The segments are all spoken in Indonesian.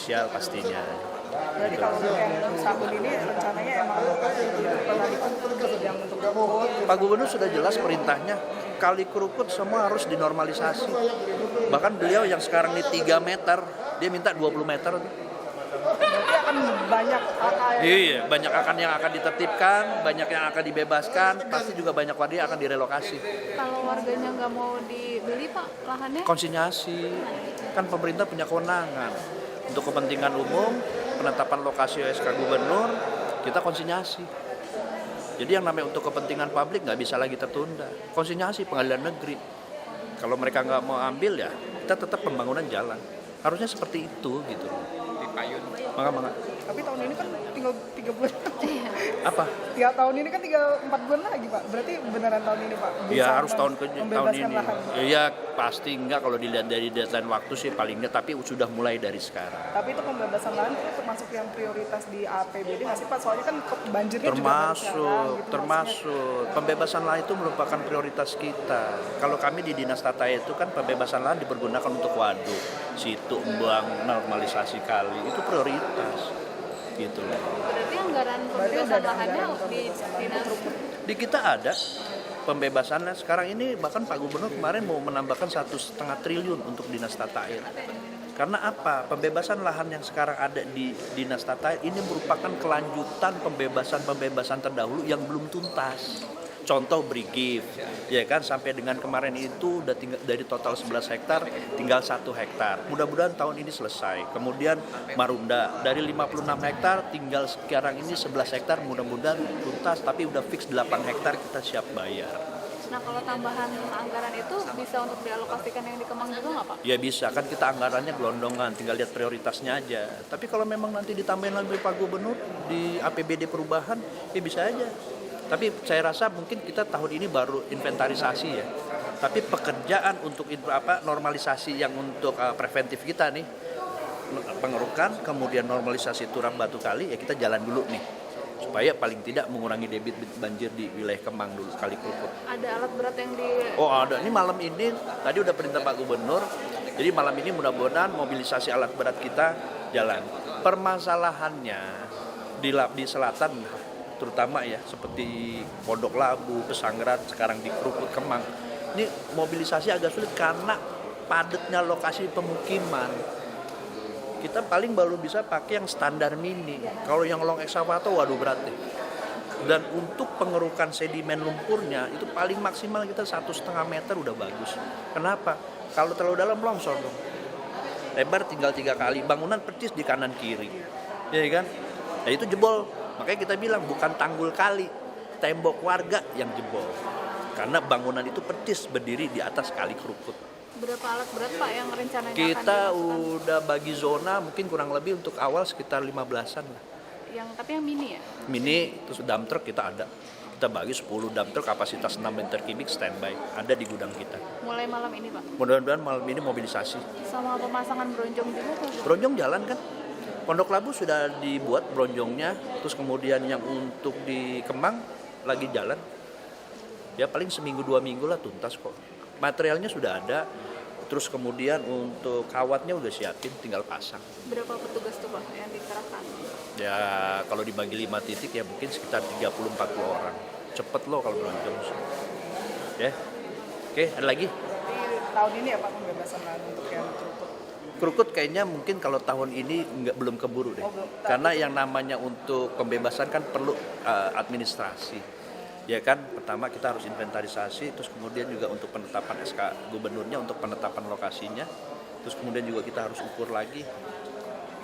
potensial pastinya. Berarti kalau untuk yang tahun ini rencananya emang yang untuk Pak Gubernur sudah jelas perintahnya, kali Krukut semua harus dinormalisasi. Bahkan beliau yang sekarang di 3 meter, dia minta 20 meter. berarti akan banyak AKM. Iya, banyak yang akan ditertibkan, banyak yang akan dibebaskan, pasti juga banyak warga yang akan direlokasi. Kalau warganya nggak mau dibeli Pak lahannya? Konsinyasi, kan pemerintah punya kewenangan. Untuk kepentingan umum, penetapan lokasi SK Gubernur, kita konsinyasi. Jadi yang namanya untuk kepentingan publik nggak bisa lagi tertunda. Konsinyasi pengadilan negeri. Kalau mereka nggak mau ambil ya, kita tetap pembangunan jalan. Harusnya seperti itu gitu. Dipayun. Maka. Tapi tahun ini kan tinggal 3 bulan. Apa? Ya tahun ini kan tinggal 4 bulan lagi Pak. Berarti beneran tahun ini Pak. Bisa Ya harus tahun membebaskan ini. lahan. Ya pasti enggak kalau dilihat dari deadline waktu sih paling enggak, tapi sudah mulai dari sekarang. Tapi itu pembebasan lahan itu termasuk yang prioritas di APBD nggak sih Pak? Soalnya kan banjirnya juga banyak sekarang, gitu, termasuk pembebasan lahan itu merupakan prioritas kita. Kalau kami di Dinas Tata itu kan pembebasan lahan dipergunakan untuk waduk, situ, embang, normalisasi kali, itu prioritas gitu loh. Berarti anggaran pembebasan lahannya di dinas. Di kita ada pembebasannya sekarang ini, bahkan Pak Gubernur kemarin mau menambahkan 1,5 triliun untuk Dinas Tata Air. Karena apa? Pembebasan lahan yang sekarang ada di Dinas Tata Air ini merupakan kelanjutan pembebasan terdahulu yang belum tuntas. Contoh Brigif, ya kan, sampai dengan kemarin itu udah tinggal dari total 11 hektar tinggal 1 hektar. Mudah-mudahan tahun ini selesai. Kemudian Marunda dari 56 hektar tinggal sekarang ini 11 hektar, mudah-mudahan tuntas, tapi udah fix 8 hektar kita siap bayar. Nah kalau tambahan anggaran itu bisa untuk dialokasikan yang di Kemang juga nggak Pak? Ya bisa, kan kita anggarannya gelondongan, tinggal lihat prioritasnya aja. Tapi kalau memang nanti ditambahin lagi Pak Gubernur di APBD perubahan, ya bisa aja. Tapi saya rasa mungkin kita tahun ini baru inventarisasi ya. Tapi pekerjaan untuk normalisasi yang untuk preventif kita nih, pengerukan, kemudian normalisasi turang batu kali, ya kita jalan dulu nih. Supaya paling tidak mengurangi debit banjir di wilayah Kemang dulu, kali Krukut. Ada alat berat yang di... Oh ada, ini malam ini tadi udah perintah Pak Gubernur. Jadi malam ini mudah-mudahan mobilisasi alat berat kita jalan. Permasalahannya di selatan terutama ya, seperti Pondok Labu, Pesanggerahan, sekarang di Krukut, Kemang. Ini mobilisasi agak sulit karena padatnya lokasi pemukiman. Kita paling baru bisa pakai yang standar mini. Kalau yang long excavator, waduh berat deh. Dan untuk pengerukan sedimen lumpurnya, itu paling maksimal kita 1,5 meter udah bagus. Kenapa? Kalau terlalu dalam longsor dong. Lebar tinggal 3 kali, bangunan percis di kanan kiri. Ya kan? Nah itu jebol. Makanya kita bilang bukan tanggul kali, tembok warga yang jebol. Karena bangunan itu percis berdiri di atas kali Krukut. Berapa alat berat Pak yang rencananya Kita akan dilakukan? udah bagi zona mungkin kurang lebih untuk awal sekitar 15-an lah. Tapi yang mini ya? Mini, terus dump truck kita ada. Kita bagi 10 dump truck kapasitas 6 meter kubik standby. Ada di gudang kita. Mulai malam ini Pak? Mudah-mudahan malam ini mobilisasi. Sama pemasangan bronjong juga Pak? Bronjong jalan kan? Pondok Labu sudah dibuat bronjongnya, terus kemudian yang untuk di Kemang lagi jalan. Ya paling seminggu 2 minggu lah tuntas kok. Materialnya sudah ada, terus kemudian untuk kawatnya udah siapin, tinggal pasang. Berapa petugas tuh Pak yang dikerahkan? Ya kalau dibagi 5 titik ya mungkin sekitar 30-40 orang. Cepet loh kalau bronjong. Ya, oke, ada lagi? Di tahun ini ya Pak pembebasan lahan untuk yang Krukut kayaknya mungkin kalau tahun ini belum keburu deh. Karena yang namanya untuk pembebasan kan perlu administrasi. Ya kan, pertama kita harus inventarisasi, terus kemudian juga untuk penetapan SK Gubernurnya, untuk penetapan lokasinya. Terus kemudian juga kita harus ukur lagi.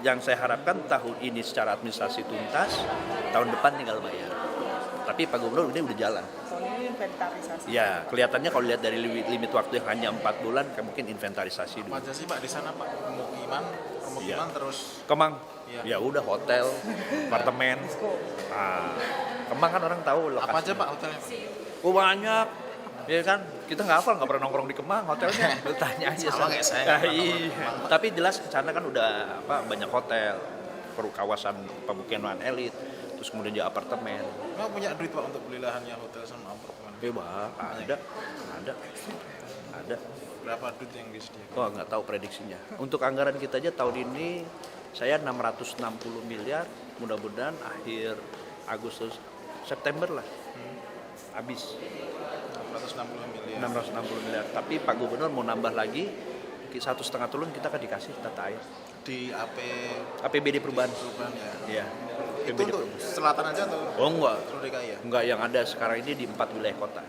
Yang saya harapkan tahun ini secara administrasi tuntas, tahun depan tinggal bayar. Tapi Pak Gubernur ini udah jalan. tahun ini inventarisasi. Ya, kelihatannya kalau lihat dari limit waktu yang hanya 4 bulan, mungkin inventarisasi dulu. Apa aja sih Pak di sana Pak? Pemukiman Iya. terus Kemang, Iya. ya udah hotel, apartemen. Nah, Kemang kan orang tahu lokasi. apa aja Pak hotelnya Pak? Oh banyak, ya kan. Kita nggak hafal, nggak pernah nongkrong di Kemang hotelnya. Lu tanya aja. Sama kayak saya, Nah, nggak pernah iya. nongkrong di Kemang. Tapi jelas ke sana kan udah banyak hotel, perlu kawasan pemukiman elit, terus kemudian juga apartemen. Emang punya duit Pak untuk beli lahannya hotel sama apartemen? Bebas, ada. Berapa duit yang disediakan? Oh nggak tahu prediksinya. Untuk anggaran kita aja tahun ini Saya 660 miliar, mudah-mudahan akhir Agustus September lah habis 660 miliar 660 miliar. Tapi Pak Gubernur mau nambah lagi 1,5 triliun kita akan dikasih tata air. di APBD perubahan. ya. Iya. Itu APBD untuk perubahan. selatan aja atau Oh enggak. seluruh DKI ya? Enggak, yang ada sekarang ini di 4 wilayah kota.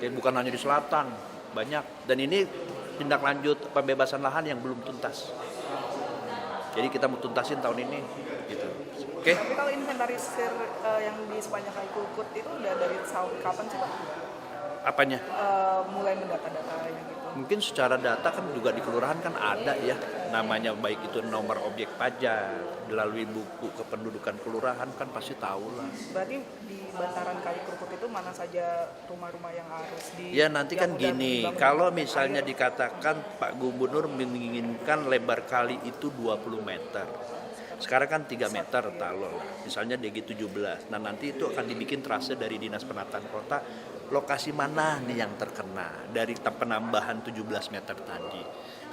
Jadi bukan hanya di selatan, banyak. Dan ini tindak lanjut pembebasan lahan yang belum tuntas. Jadi kita mau tuntasin tahun ini gitu. Oke. Tapi kalau inventarisir yang di sepanjang Kali Kerukut itu udah dari tahun kapan sih Pak? Apanya? Mulai mendata-datanya gitu. Mungkin secara data kan juga di kelurahan kan ada ya, namanya baik itu nomor objek pajak, melalui buku kependudukan kelurahan kan pasti tahu lah. Berarti di bantaran Kali Kerukut itu mana saja rumah-rumah yang harus di Ya nanti yang kan udah gini, dibangun kalau dengan misalnya air? dikatakan Pak Gubernur menginginkan lebar kali itu 20 meter. Sekarang kan 3 meter taruh lah, misalnya DG 17. Nah nanti itu akan dibikin trase dari Dinas Penataan Kota, lokasi mana nih yang terkena dari penambahan 17 meter tadi.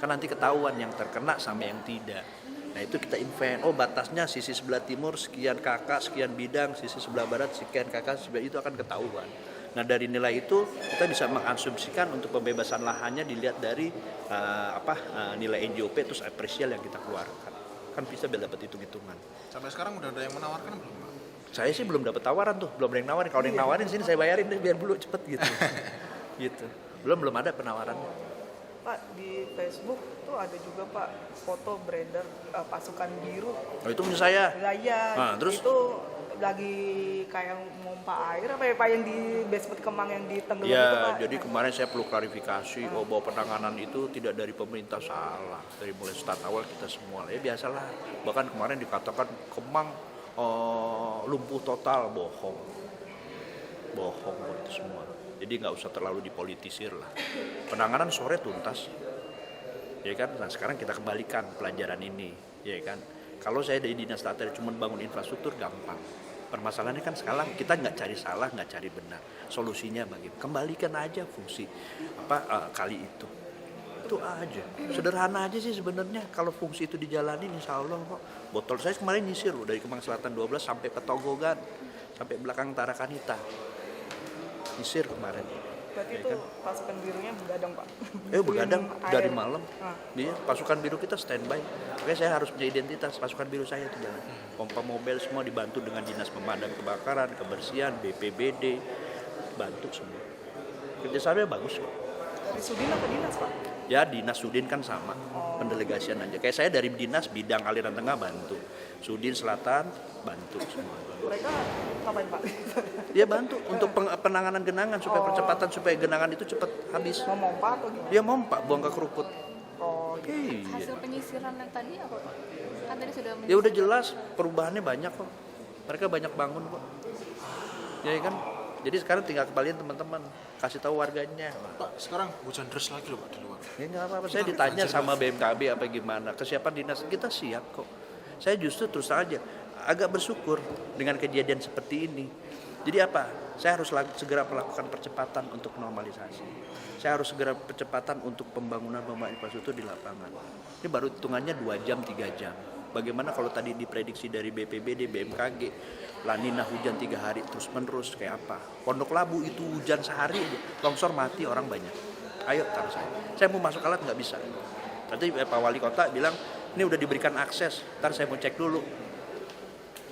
Kan nanti ketahuan yang terkena sama yang tidak. Nah itu kita invent, oh batasnya sisi sebelah timur sekian kakak, sekian bidang, sisi sebelah barat sekian kakak, itu akan ketahuan. Nah dari nilai itu kita bisa mengasumsikan untuk pembebasan lahannya dilihat dari nilai NJOP terus apresial yang kita keluarkan. Kan bisa dapat hitung-hitungan. Sampai sekarang udah ada yang menawarkan belum Pak? Saya sih belum dapat tawaran tuh, belum ada yang nawarin. Kalau ada yang nawarin sini saya bayarin deh biar dulu cepet gitu. Gitu. Belum ada penawaran. Pak di Facebook tuh ada juga Pak foto beredar pasukan biru. Oh itu punya saya. Iya. Nah, terus? Itu lagi kayak mompa air apa ya Pak yang di basement Kemang yang ditenggelam itu Ya, Pak? jadi kemarin saya perlu klarifikasi bahwa penanganan itu tidak dari pemerintah, salah. Dari mulai start awal kita semua. Ya biasalah. Bahkan kemarin dikatakan Kemang lumpuh total, bohong itu semua. Jadi nggak usah terlalu dipolitisir lah. Penanganan sore tuntas, ya kan. Nah sekarang kita kembalikan pelajaran ini, ya kan. Kalau saya dari dinas tata cuma bangun infrastruktur gampang. Permasalahannya kan sekarang kita nggak cari salah, nggak cari benar. Solusinya bagaimana? Kembalikan aja fungsi kali itu aja. Sederhana aja sih sebenarnya. Kalau fungsi itu dijalanin insya Allah kok. Botol saya kemarin nyisir loh dari Kemang Selatan 12 sampai Petogogan, sampai belakang Tarakanita. Nyisir kemarin. Berarti Ya itu kan? pasukan birunya begadang Pak? Begadang Air. dari malam. Nah. Dia pasukan biru kita standby. Oke, saya harus punya identitas pasukan biru saya itu jalan. Pompa mobil semua dibantu dengan dinas pemadam kebakaran, kebersihan, BPBD, bantu semua. Kerjasamanya bagus kok. Dari Sudin apa dinas Pak? Ya dinas Sudin kan sama, pendelegasian aja. Kayak saya dari dinas bidang aliran tengah bantu, Sudin Selatan bantu semua. Mereka ngapain Pak? Dia bantu untuk penanganan genangan supaya percepatan supaya genangan itu cepat habis. Mau mompa atau gimana? Dia mompa buang ke kerukut. Oh, Iya. Hasil penyisiran yang tadi apa Pak? Kan tadi sudah Ya udah jelas perubahannya banyak kok. Mereka banyak bangun kok. Ya kan? Jadi sekarang tinggal kembaliin teman-teman, kasih tahu warganya. Pak, sekarang hujan deras lagi loh Pak di luar. Ya nggak apa-apa, saya ditanya sama BMKB apa gimana, kesiapan dinas kita siap kok. Saya justru terus aja agak bersyukur dengan kejadian seperti ini. Jadi apa? Saya harus segera melakukan percepatan untuk normalisasi. Saya harus segera percepatan untuk pembangunan infrastruktur di lapangan. Ini baru hitungannya 2 jam, 3 jam. Bagaimana kalau tadi diprediksi dari BPBD, BMKG, La Nina hujan 3 hari terus-menerus kayak apa? Pondok Labu itu hujan sehari aja, longsor mati orang banyak. Ayo taruh saya mau masuk alat nggak bisa. Tadi Pak Wali Kota bilang, ini udah diberikan akses, ntar saya mau cek dulu.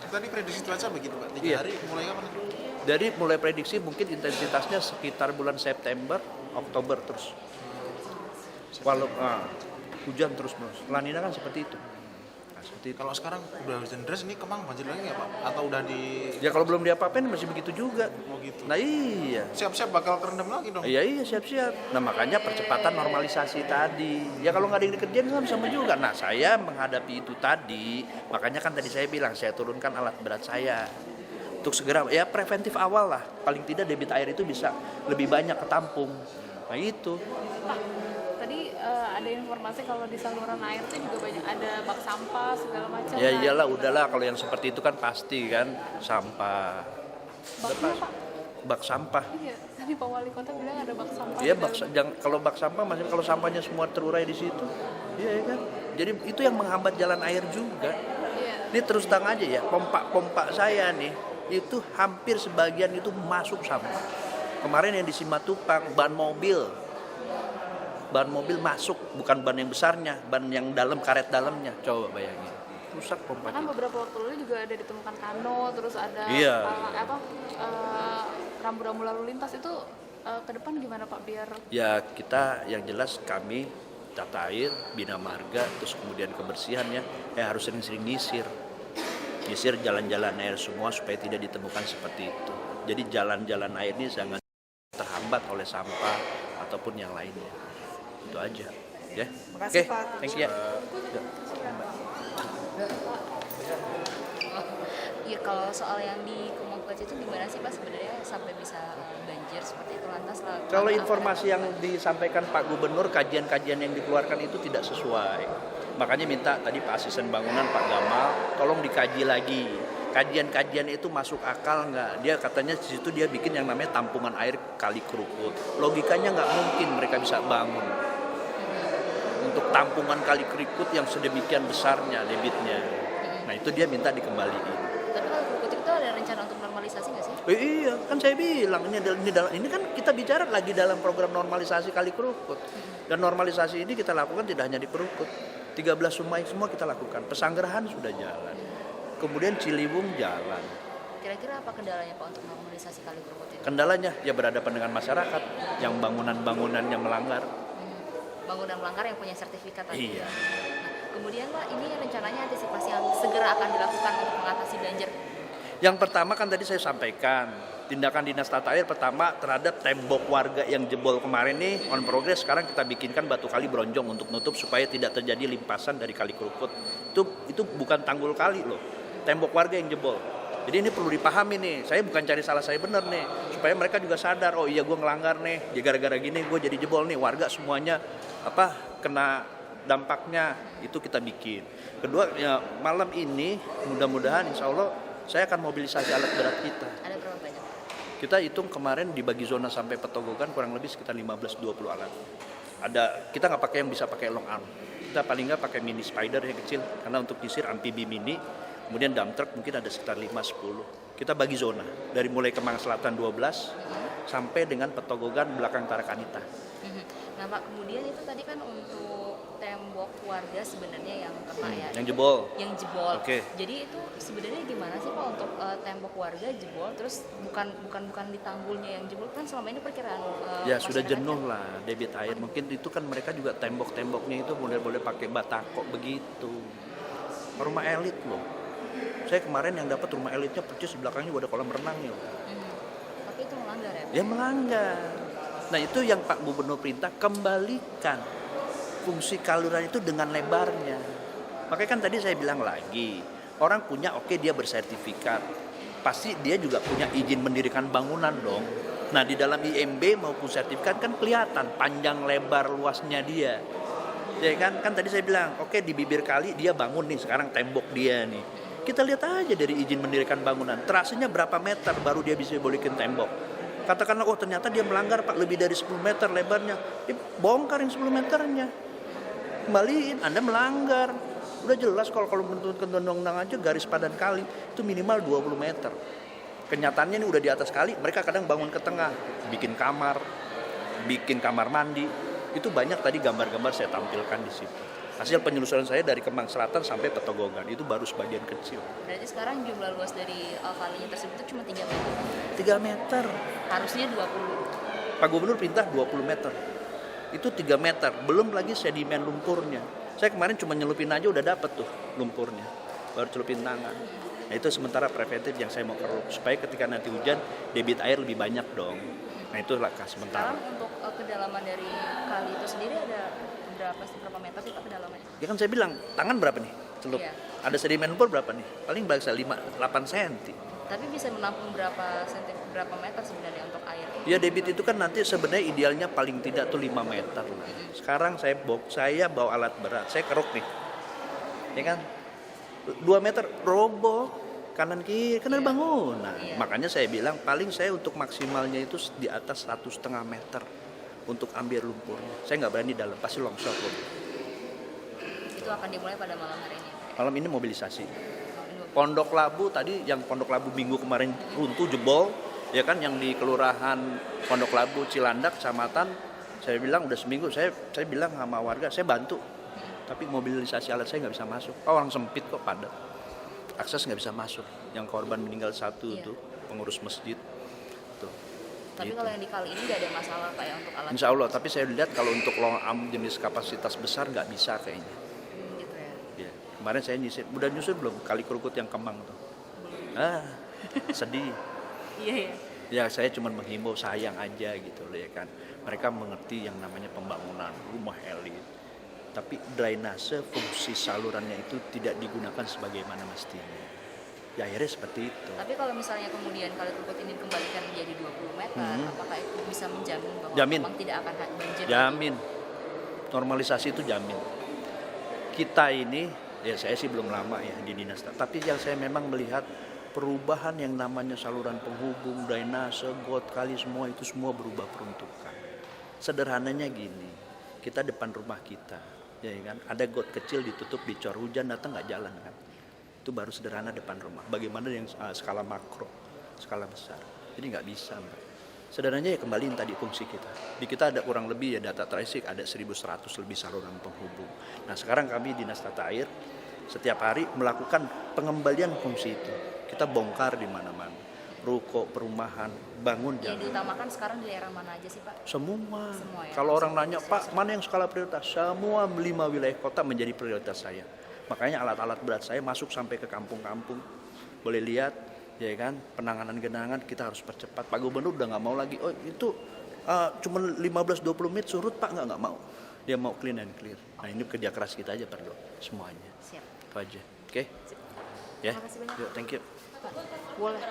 Tadi prediksi cuaca begitu Pak, 3 Iya. hari mulai kapan? Dari mulai prediksi mungkin intensitasnya sekitar bulan September, Oktober terus. Walau hujan terus-menerus. La Nina kan seperti itu. Nah, seperti itu. Kalau sekarang udah hujan deras ini Kemang banjir lagi nggak Pak? Atau udah di Ya kalau belum diapa-apain masih begitu juga. mau gitu? Nah iya. Siap-siap bakal terendam lagi dong. Iya siap-siap. Nah makanya percepatan normalisasi tadi. Ya kalau nggak ada yang dikerjain kan sama juga. Nah saya menghadapi itu tadi, makanya kan tadi saya bilang saya turunkan alat berat saya untuk segera ya preventif awal lah. Paling tidak debit air itu bisa lebih banyak ketampung. Nah itu. Pak, tadi ada informasi kalau di saluran air itu juga banyak ada bak sampah segala macam. Ya Nah, iyalah udahlah kalau yang seperti itu kan pasti kan sampah. baknya Pak? Bak sampah. Iya, tadi Pak Wali Kota bilang ada bak sampah. Iya di bak dalam. kalau bak sampah masih kalau sampahnya semua terurai di situ. Iya ya kan. Jadi itu yang menghambat jalan air juga. Iya. Ini terus terang aja ya, pompa saya nih itu hampir sebagian itu masuk sampah. Kemarin yang di Simatupang ban mobil masuk, bukan ban yang besarnya, ban yang dalam karet dalamnya. Coba bayangin, rusak pompa Kan kita. beberapa waktu lalu juga ada ditemukan kano, terus ada Iya. rambu-rambu lalu lintas itu ke depan gimana Pak biar Ya kita yang jelas kami Tata Air, Bina Marga, terus kemudian kebersihan ya, harus sering-sering nyisir jalan-jalan air semua supaya tidak ditemukan seperti itu. Jadi jalan-jalan air ini jangan terhambat oleh sampah ataupun yang lainnya. Itu aja. Ya. Makasih, Oke, Pak. thank you ya. Iya, kalau soal yang di Kemang Kecil itu gimana sih Pak sebenarnya sampai bisa banjir seperti itu lantas lah? Kalau informasi yang disampaikan Pak Gubernur, kajian-kajian yang dikeluarkan itu tidak sesuai. Makanya minta tadi Pak Asisten Bangunan, Pak Gamal, tolong dikaji lagi. Kajian-kajian itu masuk akal nggak? Dia katanya di situ dia bikin yang namanya tampungan air Kali Kerukut. Logikanya nggak mungkin mereka bisa bangun untuk tampungan Kali Kerukut yang sedemikian besarnya debitnya. Nah itu dia minta dikembaliin. Tapi kalau Kerukut itu ada rencana untuk normalisasi nggak sih? Iya, kan saya bilang ini kan kita bicara lagi dalam program normalisasi Kali Kerukut. Dan normalisasi ini kita lakukan tidak hanya di Kerukut. 13 sungai semua kita lakukan. Pesanggerahan sudah jalan. Kemudian Ciliwung jalan. Kira-kira apa kendalanya Pak untuk normalisasi Kali Kerukut ini? Kendalanya ya berhadapan dengan masyarakat yang bangunan-bangunan yang melanggar. Bangunan melanggar yang punya sertifikat tadi. Iya. Nah, kemudian Pak, ini rencananya antisipasi yang segera akan dilakukan untuk mengatasi banjir. Yang pertama kan tadi saya sampaikan, tindakan Dinas Tata Air pertama terhadap tembok warga yang jebol kemarin nih on progress. Sekarang kita bikinkan batu kali bronjong untuk nutup supaya tidak terjadi limpasan dari Kali Kerukut. Itu bukan tanggul kali loh, tembok warga yang jebol. Jadi ini perlu dipahami nih, saya bukan cari salah saya benar nih, supaya mereka juga sadar, oh iya gue ngelanggar nih, gara-gara gini gue jadi jebol nih, warga semuanya kena dampaknya, itu kita bikin. Kedua, ya, malam ini mudah-mudahan insya Allah saya akan mobilisasi alat berat kita. Ada berapa banyak? Kita hitung kemarin dibagi zona sampai Petogogan kurang lebih sekitar 15-20 alat. Kita nggak pakai yang bisa pakai long arm. Kita paling nggak pakai mini spider yang kecil, karena untuk nyisir amfibi mini. Kemudian dump truck mungkin ada sekitar 5-10. Kita bagi zona, dari mulai Kemang Selatan 12 sampai dengan Petogogan belakang Tarakanita. Nah Pak, kemudian itu tadi kan untuk tembok warga sebenarnya yang kena ya. Yang jebol. Yang jebol. Oke. Jadi itu sebenarnya gimana sih Pak untuk tembok warga jebol terus bukan di tanggulnya yang jebol, kan selama ini perkiraan Ya sudah masyarakat jenuh kan? lah debit air. Mungkin itu kan mereka juga tembok-temboknya itu boleh pakai batako begitu. Rumah elit loh. Saya kemarin yang dapat rumah elitnya percis di belakangnya udah kolam renangnya. Tapi itu melanggar ya? Ya melanggar. Nah itu yang Pak Gubernur perintah, kembalikan fungsi kaluran itu dengan lebarnya. Makanya kan tadi saya bilang lagi, orang punya dia bersertifikat, pasti dia juga punya izin mendirikan bangunan dong. Nah di dalam IMB maupun sertifikat kan kelihatan panjang lebar luasnya dia. Ya kan tadi saya bilang, di bibir kali dia bangun nih sekarang tembok dia nih. Kita lihat aja dari izin mendirikan bangunan, terasanya berapa meter baru dia bisa bolikin tembok. Katakanlah, ternyata dia melanggar Pak, lebih dari 10 meter lebarnya. Bongkarin 10 meternya. Kembaliin, Anda melanggar. Udah jelas kalau menurut undang-undang aja garis padan kali itu minimal 20 meter. Kenyataannya ini udah di atas kali, mereka kadang bangun ke tengah, bikin kamar mandi. Itu banyak tadi gambar-gambar saya tampilkan di situ. Hasil penelusuran saya dari Kemang Selatan sampai Petogogan, itu baru sebagian kecil. Berarti sekarang jumlah luas dari kalinya tersebut itu cuma 3 meter? 3 meter. Harusnya 20. Pak Gubernur perintah 20 meter. Itu 3 meter, belum lagi sedimen lumpurnya. Saya kemarin cuma nyelupin aja udah dapet tuh lumpurnya. Baru celupin tangan. Nah itu sementara preventif yang saya mau kerup. Supaya ketika nanti hujan, debit air lebih banyak dong. Nah itu langkah sementara. Sekarang untuk kedalaman dari kali itu sendiri ada berapa meter sih Pak kedalamannya? Ya kan saya bilang, tangan berapa nih? Celup. Iya. Ada sedimen lumpur berapa nih? Paling bahasa 8 cm. Tapi bisa menampung berapa meter sebenarnya untuk air? Ya debit itu kan nanti sebenarnya idealnya paling tidak tuh 5 meter lah. Sekarang saya bawa alat berat, saya keruk nih. Ya kan? 2 meter roboh kanan kiri, kan ada bangunan. Iya. Makanya saya bilang paling saya untuk maksimalnya itu di atas 1,5 meter untuk ambil lumpurnya. Saya nggak berani dalam, pasti longsor. itu akan dimulai pada malam hari ini. Malam ini mobilisasi. Pondok Labu tadi, yang Pondok Labu minggu kemarin runtuh jebol, ya kan, yang di kelurahan Pondok Labu Cilandak kecamatan, saya bilang udah seminggu, saya bilang sama warga, saya bantu, tapi mobilisasi alat saya nggak bisa masuk. Orang sempit kok, padat, akses nggak bisa masuk. Yang korban meninggal satu tuh pengurus masjid tuh. Tapi Gitu. kalau yang di kali ini nggak ada masalah Pak ya untuk alat. Insya Allah, tapi saya lihat kalau untuk long arm jenis kapasitas besar nggak bisa kayaknya. Gitu ya. Ya. Kemarin saya nyisir, udah nyusur belum kali kerukut yang Kemang tuh? Sedih. Iya ya. Ya saya cuma menghimbau, sayang aja gitu loh ya kan. Mereka mengerti yang namanya pembangunan rumah elit. Tapi drainase fungsi salurannya itu tidak digunakan sebagaimana mestinya. Ya akhirnya seperti itu. Tapi kalau misalnya kemudian kali kerukut ini dikembalikan menjadi 20 meter, apakah itu bisa menjamin bahwa Jamin. memang tidak akan banjir? Jamin. Normalisasi itu jamin. Kita ini, ya saya sih belum lama ya di dinas, tapi yang saya memang melihat perubahan yang namanya saluran penghubung, drainase, got, kali, semua itu semua berubah peruntukan. Sederhananya gini, kita depan rumah kita, ya kan, ada got kecil ditutup, dicor, hujan datang nggak jalan kan. Itu baru sederhana depan rumah. Bagaimana yang skala makro, skala besar. Jadi nggak bisa, Mbak. Sederhananya ya kembaliin tadi fungsi kita. Di kita ada kurang lebih ya data tracing ada 1.100 lebih saluran penghubung. Nah sekarang kami Dinas Tata Air setiap hari melakukan pengembalian fungsi itu. Kita bongkar di mana-mana. Ruko, perumahan, bangun Yang jalan. diutamakan sekarang di daerah mana aja sih Pak? Semua. Semua ya? Kalau orang nanya, Pak, mana yang skala prioritas? Semua 5 wilayah kota menjadi prioritas saya. Makanya alat-alat berat saya masuk sampai ke kampung-kampung. Boleh lihat, ya kan, penanganan genangan kita harus percepat. Pak Gubernur udah nggak mau lagi. Oh itu cuma 15-20 menit surut Pak, nggak mau. Dia mau clean and clear. Nah ini kerja keras kita aja perlu semuanya. Siap. Itu aja. Oke? Ya. Terima kasih banyak. Yuk, thank you. Boleh.